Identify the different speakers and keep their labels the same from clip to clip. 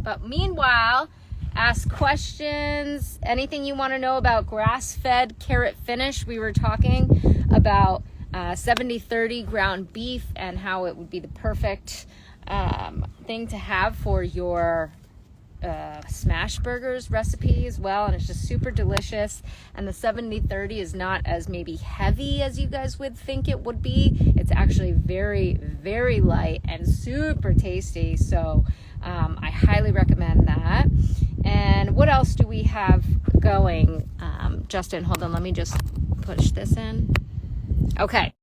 Speaker 1: But meanwhile, ask questions, anything you want to know about grass-fed carrot finish. We were talking about 70-30 ground beef and how it would be the perfect thing to have for your smash burgers recipe as well, and it's just super delicious. And the 70-30 is not as maybe heavy as you guys would think it would be. It's actually very, very light and super tasty. So I highly recommend that. And what else do we have going? Justin, hold on, let me just push this in. Okay.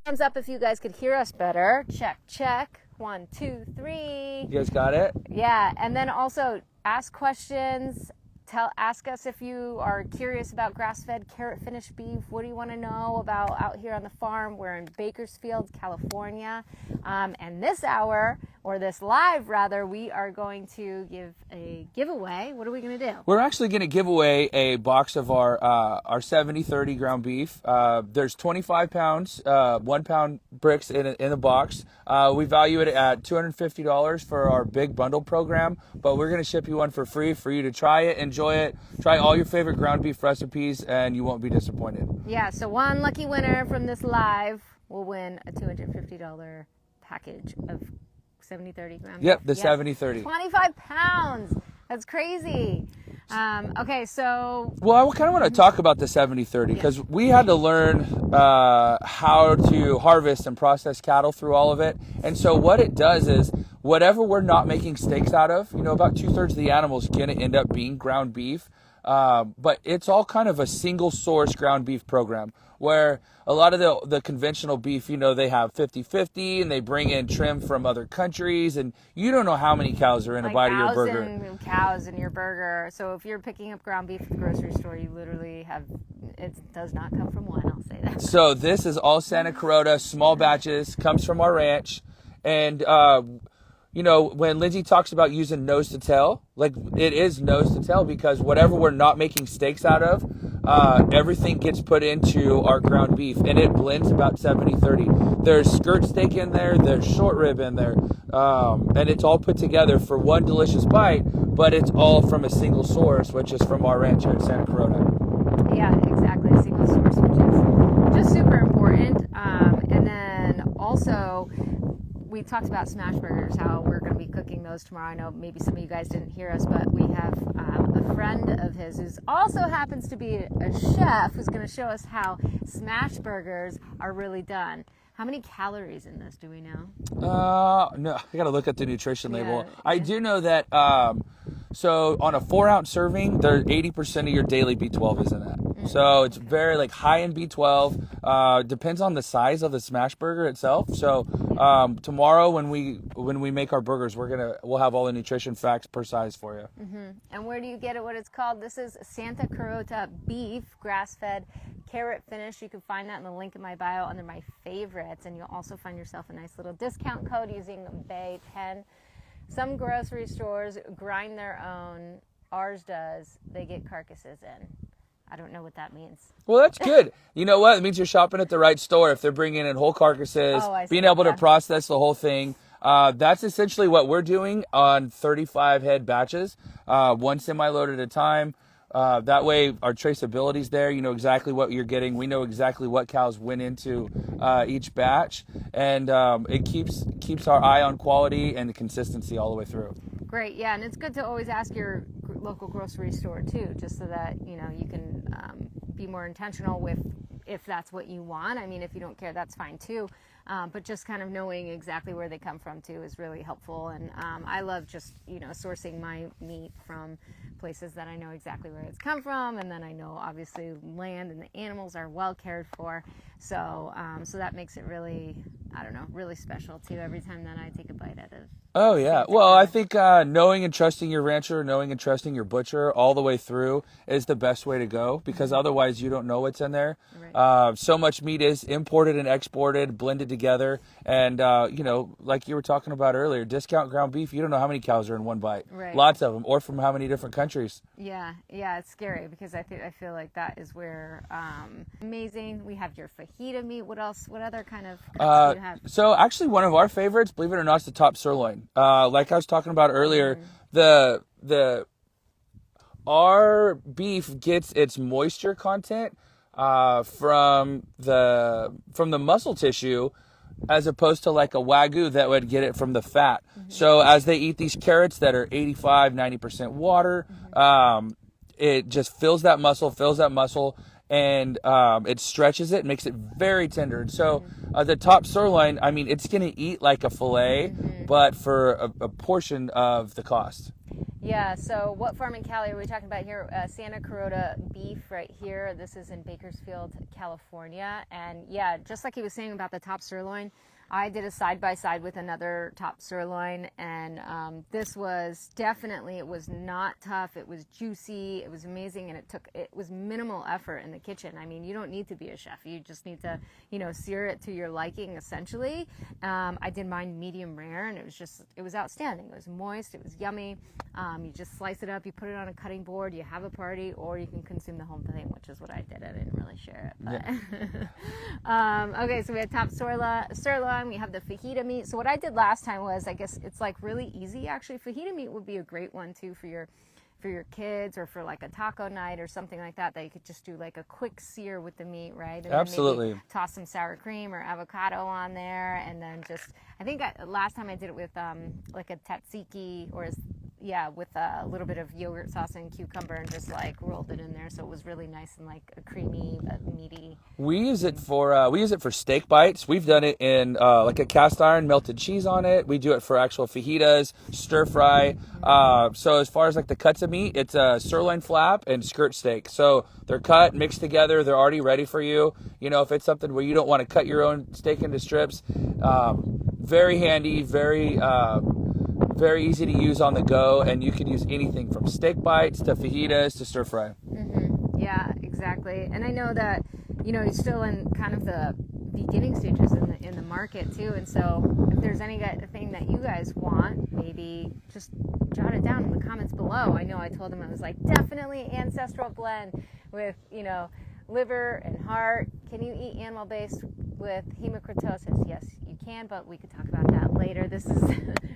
Speaker 1: Thumbs up if you guys could hear us better. Check, check. 1, 2, 3.
Speaker 2: You guys got it?
Speaker 1: Yeah, and then also ask questions. Ask us if you are curious about grass-fed carrot finished beef. What do you want to know about out here on the farm? We're in Bakersfield, California. And this hour, or this live rather, we are going to give a giveaway. What are we going to do?
Speaker 2: We're actually going to give away a box of our 70-30 ground beef. There's 25 pounds, 1 pound bricks in the box. We value it at $250 for our big bundle program, but we're going to ship you one for free for you to try it, enjoy it, try all your favorite ground beef recipes, and you won't be disappointed.
Speaker 1: Yeah, so one lucky winner from this live will win a $250 package of 70-30 ground beef.
Speaker 2: Yep, the 70-30.
Speaker 1: 25 pounds. That's crazy. Okay, so...
Speaker 2: Well, I kind of want to talk about the 70-30 because we had to learn how to harvest and process cattle through all of it. And so what it does is whatever we're not making steaks out of, about 2/3 of the animal is going to end up being ground beef. But it's all kind of a single source ground beef program where a lot of the conventional beef, they have 50-50 and they bring in trim from other countries and you don't know how many cows are in a bite of your burger.
Speaker 1: 1,000 cows in your burger. So if you're picking up ground beef at the grocery store, you literally it does not come from one, I'll say that.
Speaker 2: So this is all Santa Carota, small batches, comes from our ranch. And, when Lindsay talks about using nose to tail, it is nose to tail because whatever we're not making steaks out of, everything gets put into our ground beef and it blends about 70-30. There's skirt steak in there, there's short rib in there, and it's all put together for one delicious bite, but it's all from a single source, which is from our ranch here at Santa Carota.
Speaker 1: Yeah, exactly, a single source, which is just super important. And then also, we talked about smash burgers, how we're going to be cooking those tomorrow. I know maybe some of you guys didn't hear us, but we have a friend of his who also happens to be a chef who's going to show us how smash burgers are really done. How many calories in this do we know?
Speaker 2: No, I got to look at the nutrition label. Yeah. I do know that, so on a 4-ounce serving, 80% of your daily B12 is in that. So it's very high in B12. Depends on the size of the smash burger itself. So tomorrow when we make our burgers, we'll have all the nutrition facts per size for you.
Speaker 1: Mm-hmm. And where do you get it? What it's called? This is Santa Carota Beef, grass-fed carrot finish. You can find that in the link in my bio under my favorites, and you'll also find yourself a nice little discount code using Bay10. Some grocery stores grind their own. Ours does. They get carcasses in. I don't know what that means.
Speaker 2: Well, that's good. You know what? It means you're shopping at the right store if they're bringing in whole carcasses, being able to process the whole thing. That's essentially what we're doing on 35 head batches, one semi-load at a time. That way our traceability's there. You know exactly what you're getting. We know exactly what cows went into each batch. And it keeps our eye on quality and the consistency all the way through.
Speaker 1: Great, yeah, and it's good to always ask your local grocery store too, just so that you can be more intentional with if that's what you want. I mean, if you don't care, that's fine too. But just kind of knowing exactly where they come from too is really helpful. And I love just sourcing my meat from places that I know exactly where it's come from, and then I know obviously land and the animals are well cared for. So that makes it really, really special too every time that I take a bite out of.
Speaker 2: Oh yeah, well I think knowing and trusting your rancher, knowing and trusting your butcher all the way through is the best way to go, because otherwise you don't know what's in there. Right. So much meat is imported and exported, blended together, and like you were talking about earlier, discount ground beef, you don't know how many cows are in one bite. Right. Lots of them, or from how many different countries.
Speaker 1: Yeah, it's scary because I feel like that is where amazing. We have your fajita meat. What else? What other kind of cuts do you you have?
Speaker 2: So actually one of our favorites, believe it or not, is the top sirloin. Like I was talking about earlier, our beef gets its moisture content from the muscle tissue, as opposed to like a Wagyu that would get it from the fat. So as they eat these carrots that are 85-90% water, it just fills that muscle, and it stretches it, makes it very tender. And so the top sirloin, I mean, it's going to eat like a fillet, but for a portion of the cost.
Speaker 1: Yeah, so what farm in Cali are we talking about here? Santa Carota Beef right here. This is in Bakersfield, California. And yeah, just like he was saying about the top sirloin, I did a side-by-side with another top sirloin, and this was definitely, it was not tough, it was juicy, it was amazing, and it was minimal effort in the kitchen. I mean, you don't need to be a chef, you just need to, sear it to your liking, essentially. I did mine medium rare, and it was outstanding. It was moist, it was yummy. You just slice it up, you put it on a cutting board, you have a party, or you can consume the whole thing, which is what I did. I didn't really share it, but. Yeah. Okay, so we had top sirloin. We have the fajita meat. So what I did last time was, I guess it's like really easy actually. Fajita meat would be a great one too for your kids, or for like a taco night or something like that you could just do like a quick sear with the meat, right? And
Speaker 2: absolutely.
Speaker 1: Then maybe toss some sour cream or avocado on there, and then I think last time I did it with like a tzatziki, with a little bit of yogurt sauce and cucumber, and just like rolled it in there, so it was really nice and like a creamy but meaty.
Speaker 2: We use it for steak bites. We've done it in like a cast iron, melted cheese on it. We do it for actual fajitas, stir fry. So as far as like the cuts of meat, it's a sirloin flap and skirt steak. So they're cut, mixed together. They're already ready for you. If it's something where you don't want to cut your own steak into strips, very handy, very easy to use on the go, and you can use anything from steak bites to fajitas to stir fry.
Speaker 1: Yeah, exactly. And I know that you're still in kind of the beginning stages in the market too, and so if there's anything that you guys want, maybe just jot it down in the comments below. I know I told him, I was like, definitely ancestral blend with liver and heart. Can you eat animal based with hemochromatosis? Yes, you can, but we could talk about that later. This is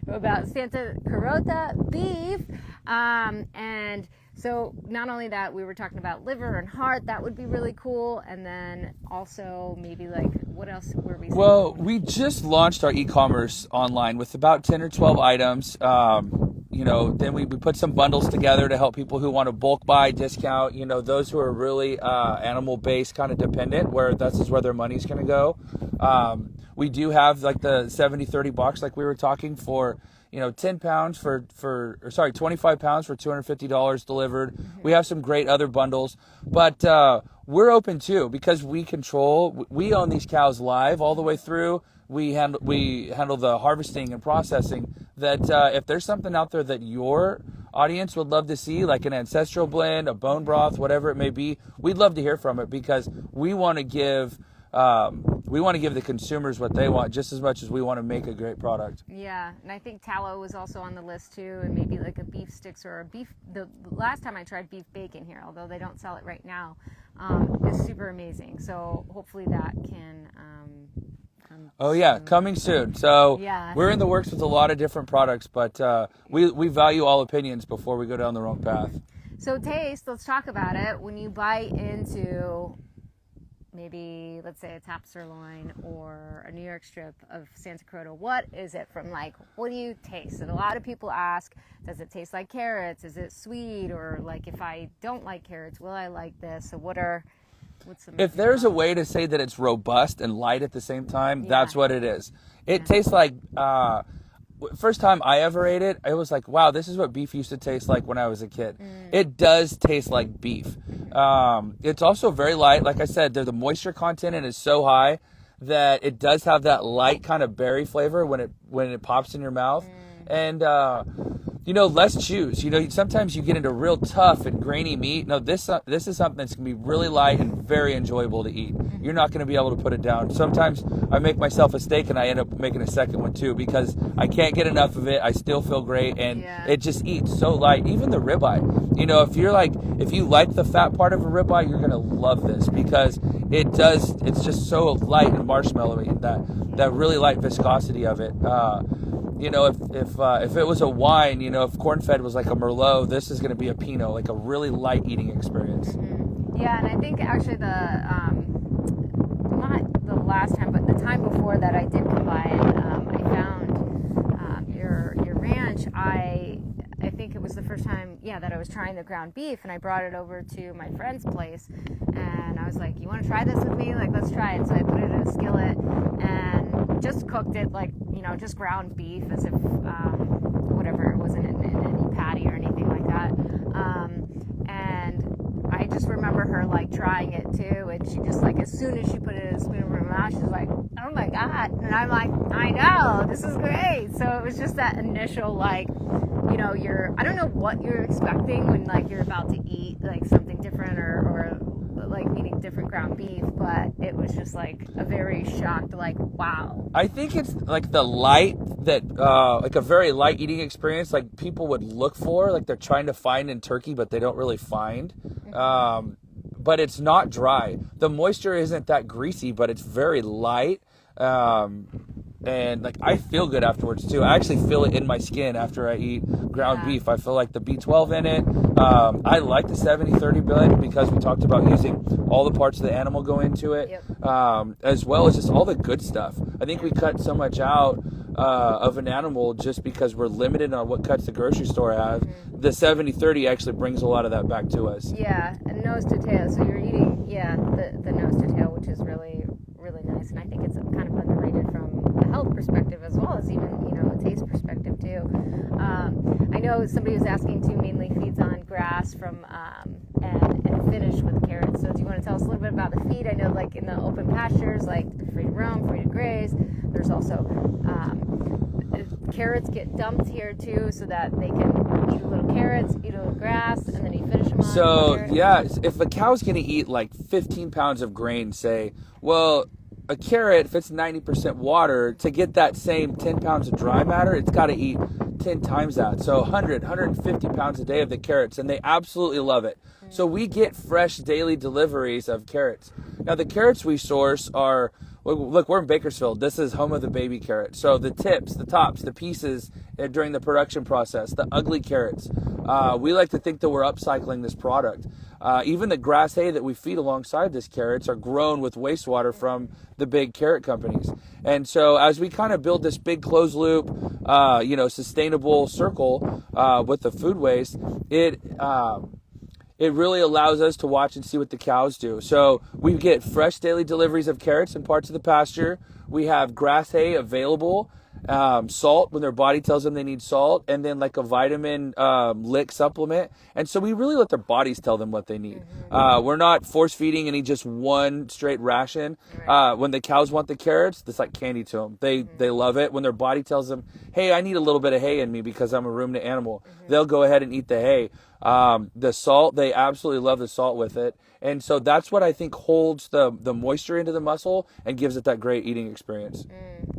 Speaker 1: about Santa Carota Beef. And so not only that, we were talking about liver and heart. That would be really cool. And then also maybe like, what else were we saying?
Speaker 2: Well, we just launched our e-commerce online with about 10 or 12 items. Then we put some bundles together to help people who want to bulk buy, discount, those who are really animal-based kind of dependent, where this is where their money's going to go. We do have like the 70-30 box, like we were talking, for 10 pounds 25 pounds for $250 delivered. We have some great other bundles, but we're open too, because we own these cows live all the way through. We handle the harvesting and processing. That if there's something out there that your audience would love to see, like an ancestral blend, a bone broth, whatever it may be, we'd love to hear from it, because we want to give the consumers what they want just as much as we want to make a great product.
Speaker 1: Yeah, and I think tallow was also on the list too, and maybe like a beef sticks or a beef. The last time I tried beef bacon here, although they don't sell it right now, is super amazing. So hopefully that can.
Speaker 2: Oh yeah, coming soon. So
Speaker 1: yeah.
Speaker 2: We're in the works with a lot of different products, but we value all opinions before we go down the wrong path.
Speaker 1: So taste, let's talk about it. When you bite into maybe, let's say, a top sirloin or a New York strip of Santa Carota, what is it from? Like, what do you taste? And a lot of people ask, does it taste like carrots? Is it sweet? Or like, if I don't like carrots, will I like this? So if
Speaker 2: there's a way to say that it's robust and light at the same time, that's what it is. It tastes like, first time I ever ate it, it was like, wow, this is what beef used to taste like when I was a kid. It does taste like beef. It's also very light. Like I said, the moisture content in it is so high that it does have that light kind of berry flavor when it pops in your mouth. And less chews. Sometimes you get into real tough and grainy meat. No, this is something that's going to be really light and very enjoyable to eat. You're not going to be able to put it down. Sometimes I make myself a steak and I end up making a second one too, because I can't get enough of it. I still feel great, and it just eats so light. Even the ribeye. If you like the fat part of a ribeye, you're going to love this, because it it's just so light and marshmallowy, that really light viscosity of it. If it was a wine, if corn-fed was like a Merlot, this is going to be a Pinot, like a really light eating experience.
Speaker 1: Mm-hmm. Yeah, and I think actually not the last time, but the time before that I did come by and I found your ranch. I think it was the first time, that I was trying the ground beef, and I brought it over to my friend's place, and I was like, "You want to try this with me? Like, let's try it." So I put it in a skillet and just cooked it like, just ground beef, as if whatever, it wasn't in any patty or anything like that. And I just remember her like trying it too, and she just like, as soon as she put it in a spoon in her mouth, she's like, "Oh my God!" And I'm like, "I know, this is great." So it was just that initial like, I don't know what you're expecting when like you're about to eat like something different or like eating different ground beef, but it was just like a very shocked, like, wow.
Speaker 2: I think it's like the light that, like a very light eating experience, like people would look for, like they're trying to find in turkey, but they don't really find. But it's not dry. The moisture isn't that greasy, but it's very light. And like I feel good afterwards too. I actually feel it in my skin after I eat ground beef. I feel like the B12 in it. I like the 70-30 blend because we talked about using all the parts of the animal go into it, as well as just all the good stuff. I think we cut so much out of an animal just because we're limited on what cuts the grocery store have. The 70-30 actually brings a lot of that back to us.
Speaker 1: Yeah, and nose to tail. So you're eating, the nose to tail, which is really, really nice. And I think it's kind of underrated from a health perspective as well as even, a taste perspective too. I know somebody was asking too, mainly feeds on grass from and finish with carrots. So do you want to tell us a little bit about the feed? I know like in the open pastures, like free to roam, free to graze, there's also carrots get dumped here too, so that they can eat a little carrots, eat a little grass, and then you finish them on.
Speaker 2: So if a cow's going to eat like 15 pounds of grain, say, well, a carrot, if it's 90% water, to get that same 10 pounds of dry matter, it's got to eat 10 times that. So 150 pounds a day of the carrots, and they absolutely love it. So we get fresh daily deliveries of carrots. Now, the carrots we source are, look, we're in Bakersfield. This is home of the baby carrot. So the tips, the tops, the pieces during the production process, the ugly carrots. We like to think that we're upcycling this product. Even the grass hay that we feed alongside this carrots are grown with wastewater from the big carrot companies. And so as we kind of build this big closed loop, sustainable circle with the food waste, it really allows us to watch and see what the cows do. So we get fresh daily deliveries of carrots in parts of the pasture. We have grass hay available, salt when their body tells them they need salt, and then like a vitamin lick supplement. And so we really let their bodies tell them what they need. We're not force feeding any just one straight ration. When the cows want the carrots, it's like candy to them. They love it. When their body tells them, hey, I need a little bit of hay in me because I'm a ruminant animal, they'll go ahead and eat the hay. The salt, they absolutely love the salt with it. And so that's what I think holds the moisture into the muscle and gives it that great eating experience.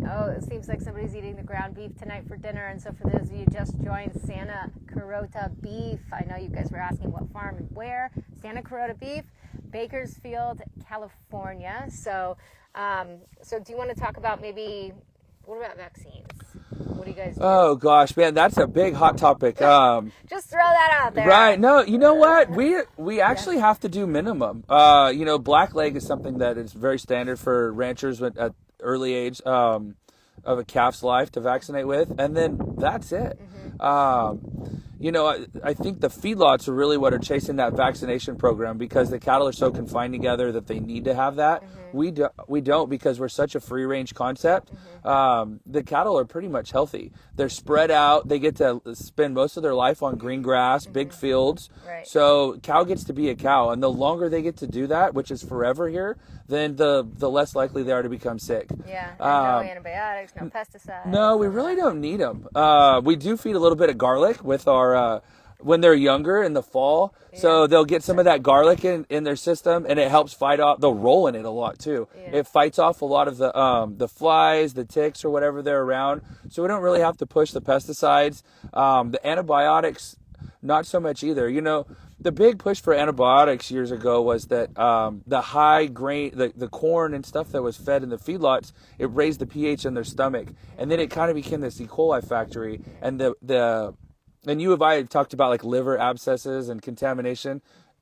Speaker 1: Oh, it seems like somebody's eating the ground beef tonight for dinner. And so for those of you who just joined, Santa Carota Beef. I know you guys were asking what farm and where. Santa Carota Beef, Bakersfield, California. So do you want to talk about what about vaccines? What do you guys do? Oh
Speaker 2: gosh, man, that's a big hot topic.
Speaker 1: Just throw that out there.
Speaker 2: Right. No, you know what? We actually have to do minimum. Black leg is something that is very standard for ranchers at early age of a calf's life to vaccinate with, and then that's it. I think the feedlots are really what are chasing that vaccination program because the cattle are so confined together that they need to have that. We don't because we're such a free range concept. The cattle are pretty much healthy. They're spread out. They get to spend most of their life on green grass, big fields. Right. So cow gets to be a cow, and the longer they get to do that, which is forever here, then the less likely they are to become sick.
Speaker 1: Yeah, no antibiotics, no pesticides.
Speaker 2: No, we really don't need them. We do feed a little bit of garlic with our when they're younger in the fall. Yeah. So they'll get some of that garlic in their system, and it helps fight off. They'll roll in it a lot too. Yeah. It fights off a lot of the flies, the ticks, or whatever they're around. So we don't really have to push the pesticides. The antibiotics, not so much either. the big push for antibiotics years ago was that the high grain, the corn and stuff that was fed in the feedlots, it raised the pH in their stomach, and then it kind of became this E. coli factory. And and you and I have talked about like liver abscesses and contamination.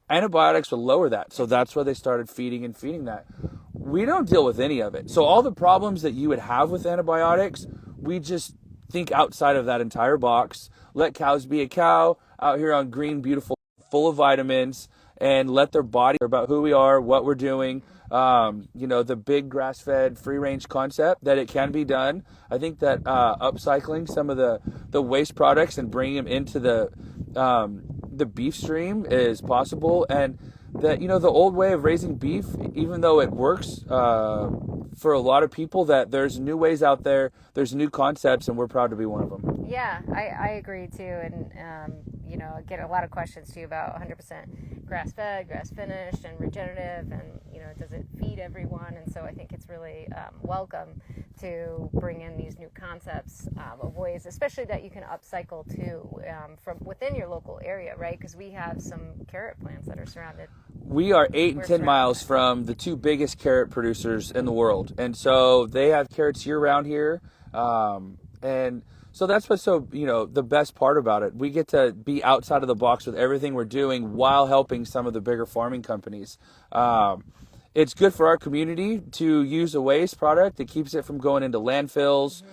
Speaker 2: Antibiotics would lower that, so that's why they started feeding that. We don't deal with any of it. So all the problems that you would have with antibiotics, we just think outside of that entire box. Let cows be a cow out here on green, beautiful, full of vitamins, and let their body about who we are, what we're doing. The big grass-fed, free-range concept that it can be done. I think that upcycling some of the waste products and bringing them into the beef stream is possible, and that the old way of raising beef, even though it works for a lot of people, that there's new ways out there, there's new concepts, and we're proud to be one of them.
Speaker 1: Yeah, I agree too, and I get a lot of questions too about 100% grass-fed, grass-finished, and regenerative, and does it feed everyone? And so I think it's really welcome to bring in these new concepts of ways, especially that you can upcycle too from within your local area, right? Because we have some carrot plants that are surrounded.
Speaker 2: We are 8 and 10 miles from the 2 biggest carrot producers in the world, and so they have carrots year-round here, and so that's what's so, the best part about it. We get to be outside of the box with everything we're doing while helping some of the bigger farming companies. It's good for our community to use a waste product. It keeps it from going into landfills.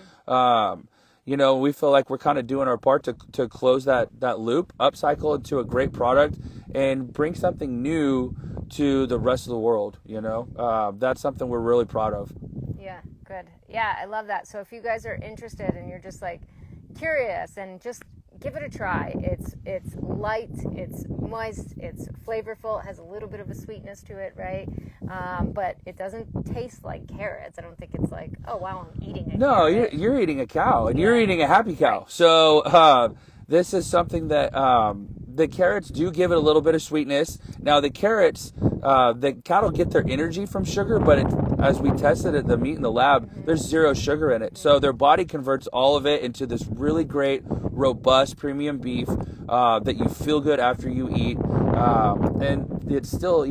Speaker 2: We feel like we're kind of doing our part to close that loop, upcycle into a great product, and bring something new to the rest of the world. That's something we're really proud of.
Speaker 1: Yeah, good. Yeah, I love that. So if you guys are interested and you're just like curious, and just give it a try. It's light, it's moist, it's flavorful, it has a little bit of a sweetness to it, right? But it doesn't taste like carrots. I don't think it's like, oh wow, I'm eating a carrot.
Speaker 2: No, you're eating a cow, and you're eating a happy cow. Right. So this is something that the carrots do give it a little bit of sweetness. Now the carrots, the cattle get their energy from sugar, but as we tested the meat in the lab, there's 0 sugar in it. So their body converts all of it into this really great, robust, premium beef that you feel good after you eat. And it's still,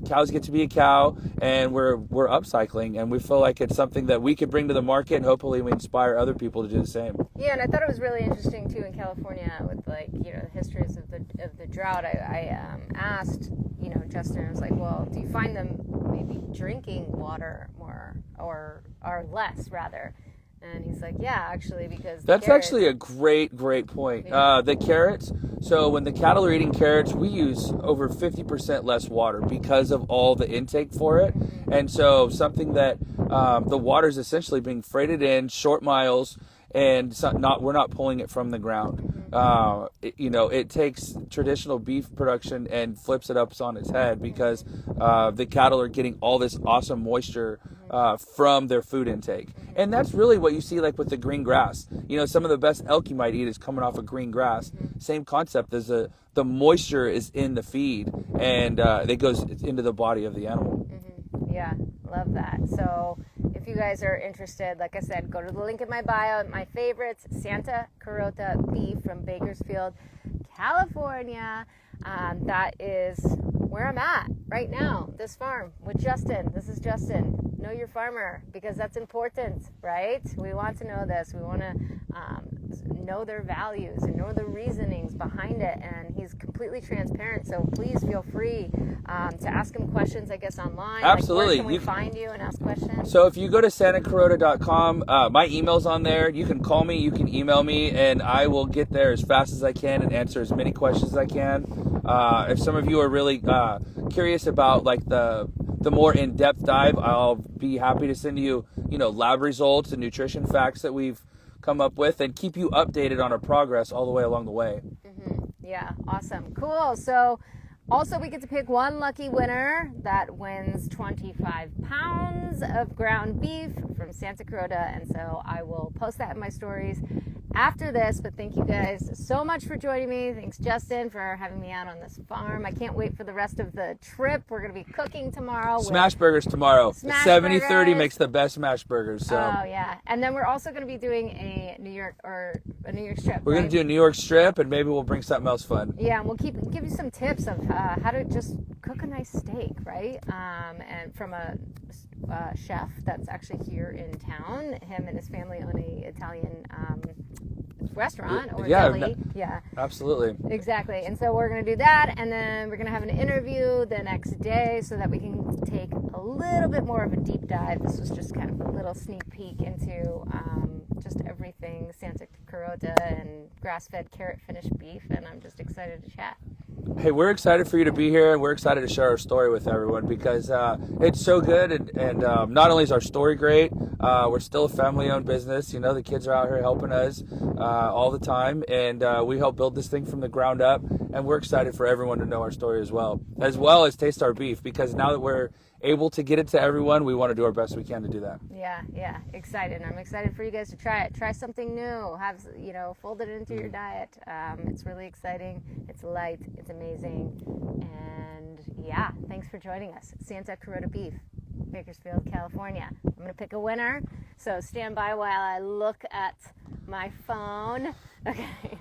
Speaker 2: cows get to be a cow, and we're upcycling, and we feel like it's something that we could bring to the market, and hopefully we inspire other people to do the same.
Speaker 1: Yeah, and I thought it was really interesting too in California with the histories of the drought. I asked Justin, I was like, well, do you find them maybe drinking water more or less rather? And he's like, yeah, actually, because
Speaker 2: that's actually a great point. The carrots, so when the cattle are eating carrots, we use over 50% less water because of all the intake for it. And so something that the water is essentially being freighted in short miles, and we're not pulling it from the ground. It takes traditional beef production and flips it up on its head, because the cattle are getting all this awesome moisture from their food intake. And that's really what you see like with the green grass. Some of the best elk you might eat is coming off of green grass. Same concept as the moisture is in the feed, and it goes into the body of the animal.
Speaker 1: Yeah, love that. So if you guys are interested, like I said, go to the link in my bio. My favorites, Santa Carota Beef from Bakersfield, California. That is where I'm at right now, this farm with Justin. This is Justin. Know your farmer, because that's important, right? We want to know this. We want to know their values and know the reasonings behind it, and he's completely transparent, so please feel free to ask him questions, I guess, online.
Speaker 2: Absolutely.
Speaker 1: Like, where can we find you and ask questions?
Speaker 2: So if you go to santacarota.com, my email's on there. You can call me, you can email me, and I will get there as fast as I can and answer as many questions as I can. If some of you are really curious about like the more in-depth dive, I'll be happy to send you, lab results and nutrition facts that we've come up with, and keep you updated on our progress all the way along the way.
Speaker 1: Yeah, awesome. Cool. So also we get to pick one lucky winner that wins 25 pounds of ground beef from Santa Carota, and so I will post that in my stories after this. But thank you guys so much for joining me. Thanks, Justin, for having me out on this farm. I can't wait for the rest of the trip. We're going to be cooking tomorrow.
Speaker 2: Smash burgers tomorrow.
Speaker 1: Smash
Speaker 2: 70-30
Speaker 1: burgers.
Speaker 2: makes the best smash burgers. So.
Speaker 1: Oh, yeah. And then we're also going to be doing a New York strip.
Speaker 2: We're going to do a New York strip, and maybe we'll bring something else fun.
Speaker 1: Yeah, and we'll give you some tips of how to just cook a nice steak, right? And from a chef that's actually here in town. Him and his family own a Italian restaurant or deli. Yeah,
Speaker 2: absolutely.
Speaker 1: Exactly. And so we're going to do that, and then we're going to have an interview the next day so that we can take a little bit more of a deep dive. This was just kind of a little sneak peek into just everything Santa Carota and grass-fed carrot finished beef, and I'm just excited to chat.
Speaker 2: Hey, we're excited for you to be here, and we're excited to share our story with everyone because it's so good, and not only is our story great, we're still a family-owned business. You know, the kids are out here helping us all the time, and we help build this thing from the ground up, and we're excited for everyone to know our story as well as taste our beef, because now that we're able to get it to everyone, we want to do our best we can to do that.
Speaker 1: Yeah, excited. I'm excited for you guys to try it. Try something new. Fold it into your diet. It's really exciting. It's light. It's amazing. And yeah, thanks for joining us. Santa Carota Beef, Bakersfield, California. I'm going to pick a winner, so stand by while I look at my phone. Okay.